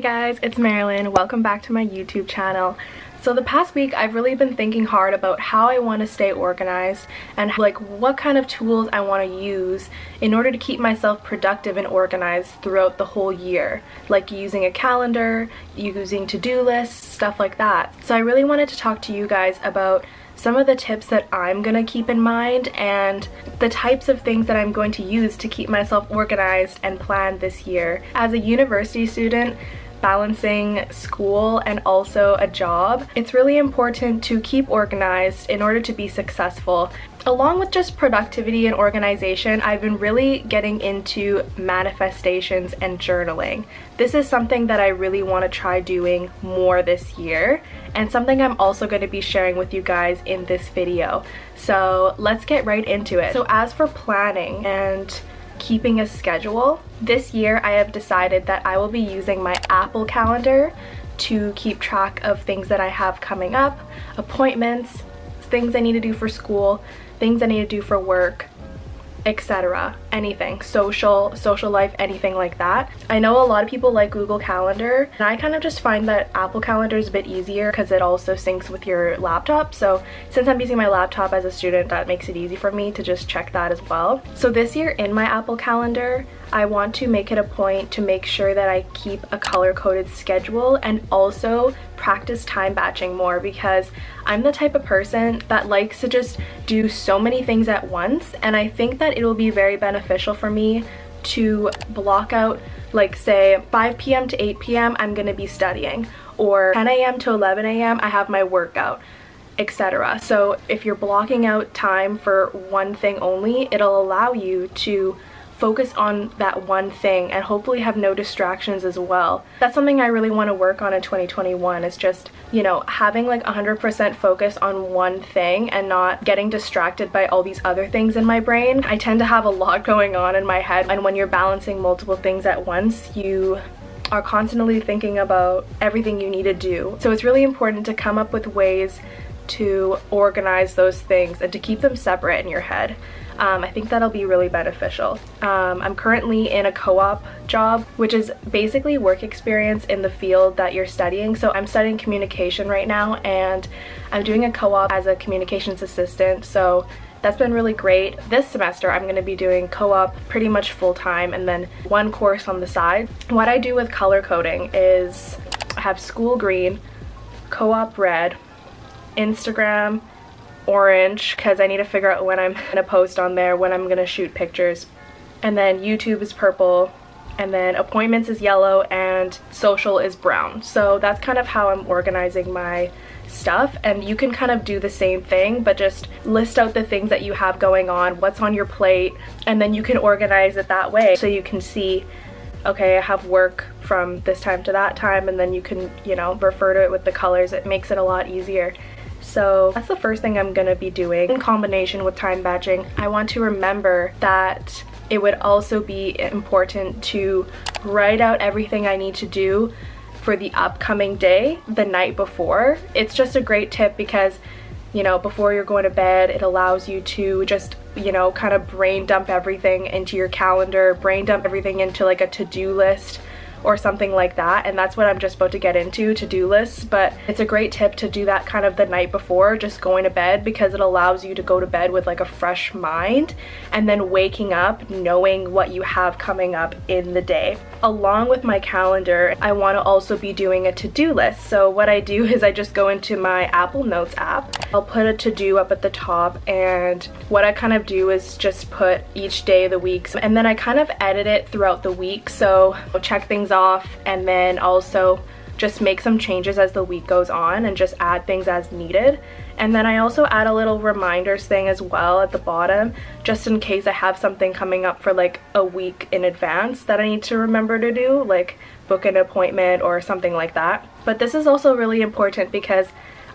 guys, it's Marilyn. Welcome back to my YouTube channel. So the past week I've really been thinking hard about how I want to stay organized and like what kind of tools I want to use in order to keep myself productive and organized throughout the whole year, like using a calendar, using to-do lists, stuff like that. So I really wanted to talk to you guys about some of the tips that I'm gonna keep in mind and the types of things that I'm going to use to keep myself organized and planned this year. As a university student, balancing school and also a job, it's really important to keep organized in order to be successful. Along with just productivity and organization, I've been really getting into manifestations and journaling. This is something that I really want to try doing more this year and something I'm also going to be sharing with you guys in this video. So let's get right into it. So as for planning and keeping a schedule, this year I have decided that I will be using my Apple Calendar to keep track of things that I have coming up, appointments, things I need to do for school, things I need to do for work, etc. Anything, social life, anything like that. I know a lot of people like Google Calendar, and I kind of just find that Apple Calendar is a bit easier because it also syncs with your laptop. So since I'm using my laptop as a student, that makes it easy for me to just check that as well. So this year in my Apple Calendar, I want to make it a point to make sure that I keep a color-coded schedule and also practice time batching more, because I'm the type of person that likes to just do so many things at once, and I think that it will be very beneficial for me to block out, like say 5 p.m. to 8 p.m. I'm gonna be studying, or 10 a.m. to 11 a.m. I have my workout, etc. So if you're blocking out time for one thing only, it'll allow you to focus on that one thing and hopefully have no distractions as well. That's something I really want to work on in 2021, is just, you know, having like 100% focus on one thing and not getting distracted by all these other things in my brain. I tend to have a lot going on in my head, and when you're balancing multiple things at once, you are constantly thinking about everything you need to do. So it's really important to come up with ways to organize those things and to keep them separate in your head. I think that'll be really beneficial. I'm currently in a co-op job, which is basically work experience in the field that you're studying. So I'm studying communication right now, and I'm doing a co-op as a communications assistant. So that's been really great. This semester I'm going to be doing co-op pretty much full-time and then one course on the side. What I do with color coding is I have school green, co-op red, Instagram orange, because I need to figure out when I'm gonna post on there, when I'm gonna shoot pictures, and then YouTube is purple, and then appointments is yellow, and social is brown. So that's kind of how I'm organizing my stuff, and you can kind of do the same thing, but just list out the things that you have going on, what's on your plate, and then you can organize it that way so you can see, okay, I have work from this time to that time, and then you can, you know, refer to it with the colors. It makes it a lot easier. So that's the first thing I'm gonna be doing. In combination with time batching, I want to remember that it would also be important to write out everything I need to do for the upcoming day the night before. It's just a great tip because, you know, before you're going to bed, it allows you to just, you know, kind of brain dump everything into your calendar, brain dump everything into like a to-do list or something like that, and that's what I'm just about to get into, to-do lists. But it's a great tip to do that kind of the night before just going to bed, because it allows you to go to bed with like a fresh mind and then waking up knowing what you have coming up in the day. Along with my calendar, I want to also be doing a to-do list. So what I do is I just go into my Apple Notes app, I'll put a to-do up at the top, and what I kind of do is just put each day of the week, and then I kind of edit it throughout the week. So I'll check things off and then also just make some changes as the week goes on and just add things as needed. And then I also add a little reminders thing as well at the bottom, just in case I have something coming up for like a week in advance that I need to remember to do, like book an appointment or something like that. But this is also really important because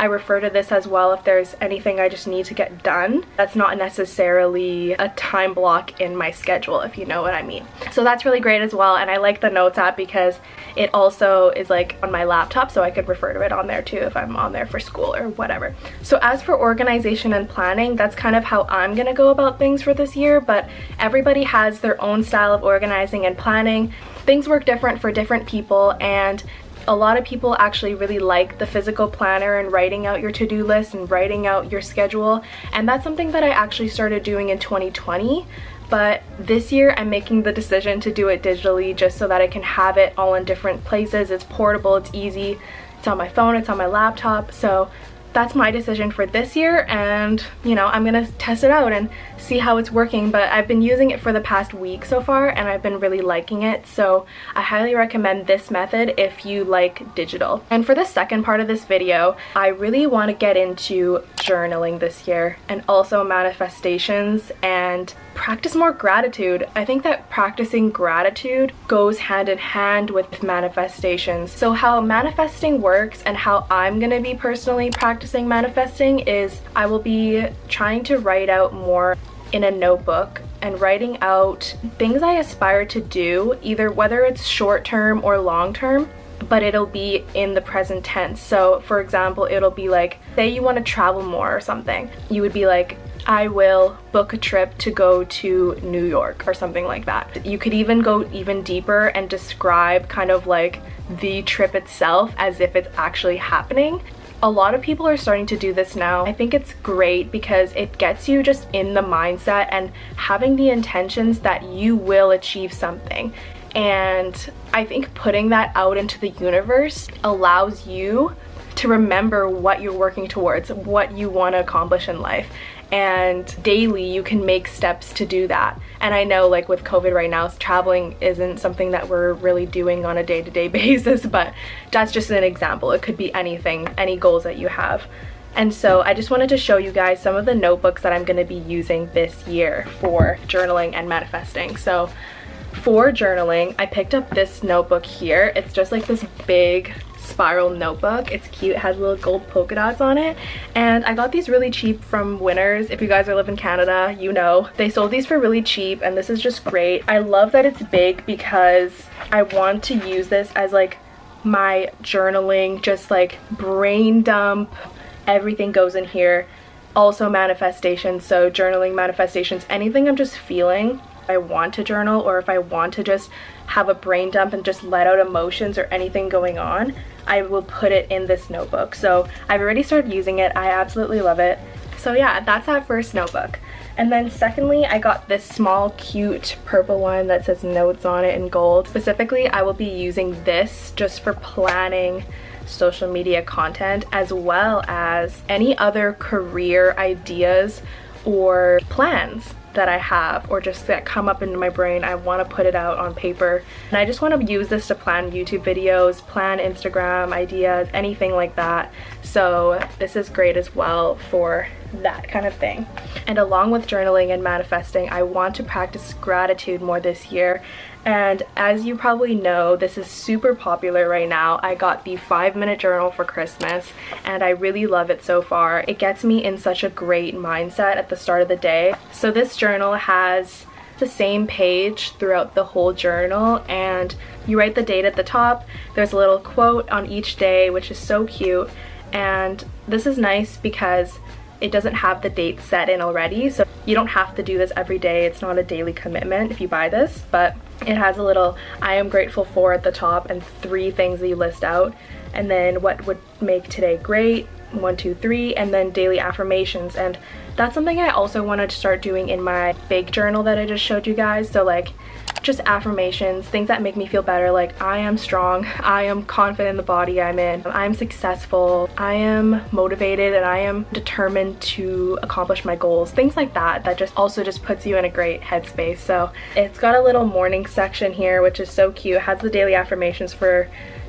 I refer to this as well if there's anything I just need to get done that's not necessarily a time block in my schedule, if you know what I mean. So that's really great as well, and I like the Notes app because it also is like on my laptop, so I could refer to it on there too if I'm on there for school or whatever. So as for organization and planning, that's kind of how I'm gonna go about things for this year, but everybody has their own style of organizing and planning. things work different for different people, and a lot of people actually really like the physical planner and writing out your to-do list and writing out your schedule, and that's something that I actually started doing in 2020. But this year I'm making the decision to do it digitally, just so that I can have it all in different places. It's portable, it's easy, it's on my phone, it's on my laptop. So that's my decision for this year, and you know, I'm gonna test it out and see how it's working. But I've been using it for the past week so far, and I've been really liking it, so I highly recommend this method if you like digital. And for the second part of this video, I really want to get into journaling this year, and also manifestations, and practice more gratitude. I think that practicing gratitude goes hand in hand with manifestations. So how manifesting works and how I'm gonna be personally practicing manifesting is I will be trying to write out more in a notebook and writing out things I aspire to do, either whether it's short term or long term, but it'll be in the present tense. So for example, it'll be like, say you want to travel more or something, you would be like, I will book a trip to go to New York or something like that. You could even go even deeper and describe kind of like the trip itself as if it's actually happening. A lot of people are starting to do this now. I think it's great because it gets you just in the mindset and having the intentions that you will achieve something. And I think putting that out into the universe allows you to remember what you're working towards, what you want to accomplish in life. And daily you can make steps to do that. And I know, like with COVID right now, traveling isn't something that we're really doing on a day-to-day basis, but that's just an example. It could be anything, any goals that you have. And so I just wanted to show you guys some of the notebooks that I'm going to be using this year for journaling and manifesting. So for journaling, I picked up this notebook here. It's just like this big spiral notebook. It's cute, it has little gold polka dots on it, and I got these really cheap from Winners. If you guys are live in Canada, you know they sold these for really cheap, and this is just great. I love that it's big because I want to use this as like my journaling, just like brain dump. Everything goes in here. Also manifestations, so journaling, manifestations, anything I'm just feeling I want to journal, or if I want to just have a brain dump and just let out emotions or anything going on, I will put it in this notebook. So I've already started using it. I absolutely love it. So yeah, that's that first notebook. And then secondly, I got this small cute purple one that says notes on it in gold. Specifically, I will be using this just for planning social media content, as well as any other career ideas or plans that I have, or just that come up into my brain. I want to put it out on paper, and I just want to use this to plan YouTube videos, plan Instagram ideas, anything like that. So this is great as well for that kind of thing. And along with journaling and manifesting, I want to practice gratitude more this year. And as you probably know, this is super popular right now. I got the 5-minute journal for Christmas, and I really love it so far. It gets me in such a great mindset at the start of the day. So this journal has the same page throughout the whole journal, and you write the date at the top. There's a little quote on each day, which is so cute. And this is nice because it doesn't have the date set in already, so you don't have to do this every day. It's not a daily commitment if you buy this, but it has a little I am grateful for at the top and 3 things that you list out, and then what would make today great, 1, 2, 3, and then daily affirmations. And that's something I also wanted to start doing in my big journal that I just showed you guys. So like just affirmations, things that make me feel better, like I am strong, I am confident in the body I'm in, I'm successful, I am motivated, and I am determined to accomplish my goals, things like that, that just also just puts you in a great headspace. So it's got a little morning section here, which is so cute. It has the daily affirmations for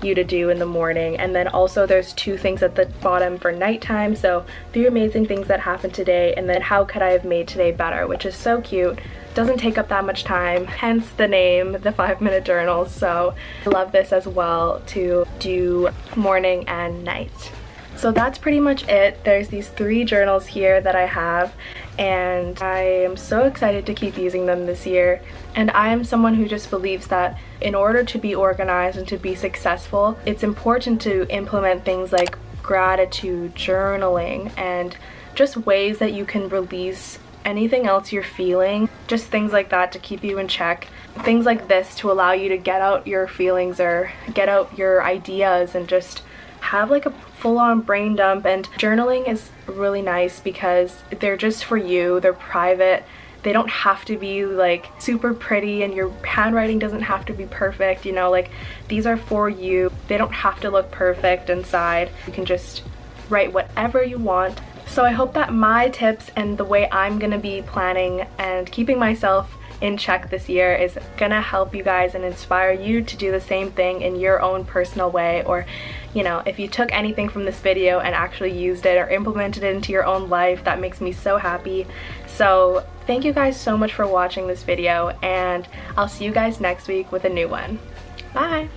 you to do in the morning, and then also there's 2 things at the bottom for nighttime. So 3 amazing things that happened today, and then how could I have made today better, which is so cute. Doesn't take up that much time, hence the name, the 5-minute journal. So I love this as well to do morning and night. So that's pretty much it. There's these 3 journals here that I have, and I am so excited to keep using them this year. And I am someone who just believes that in order to be organized and to be successful, it's important to implement things like gratitude, journaling, and just ways that you can release anything else you're feeling, just things like that to keep you in check. Things like this to allow you to get out your feelings or get out your ideas and just have like a full-on brain dump. And journaling is really nice because they're just for you, they're private. They don't have to be like super pretty, and your handwriting doesn't have to be perfect, you know, like these are for you. They don't have to look perfect inside. You can just write whatever you want. So I hope that my tips and the way I'm gonna be planning and keeping myself in check this year is gonna help you guys and inspire you to do the same thing in your own personal way. Or, you know, if you took anything from this video and actually used it or implemented it into your own life, that makes me so happy. So thank you guys so much for watching this video, and I'll see you guys next week with a new one. Bye!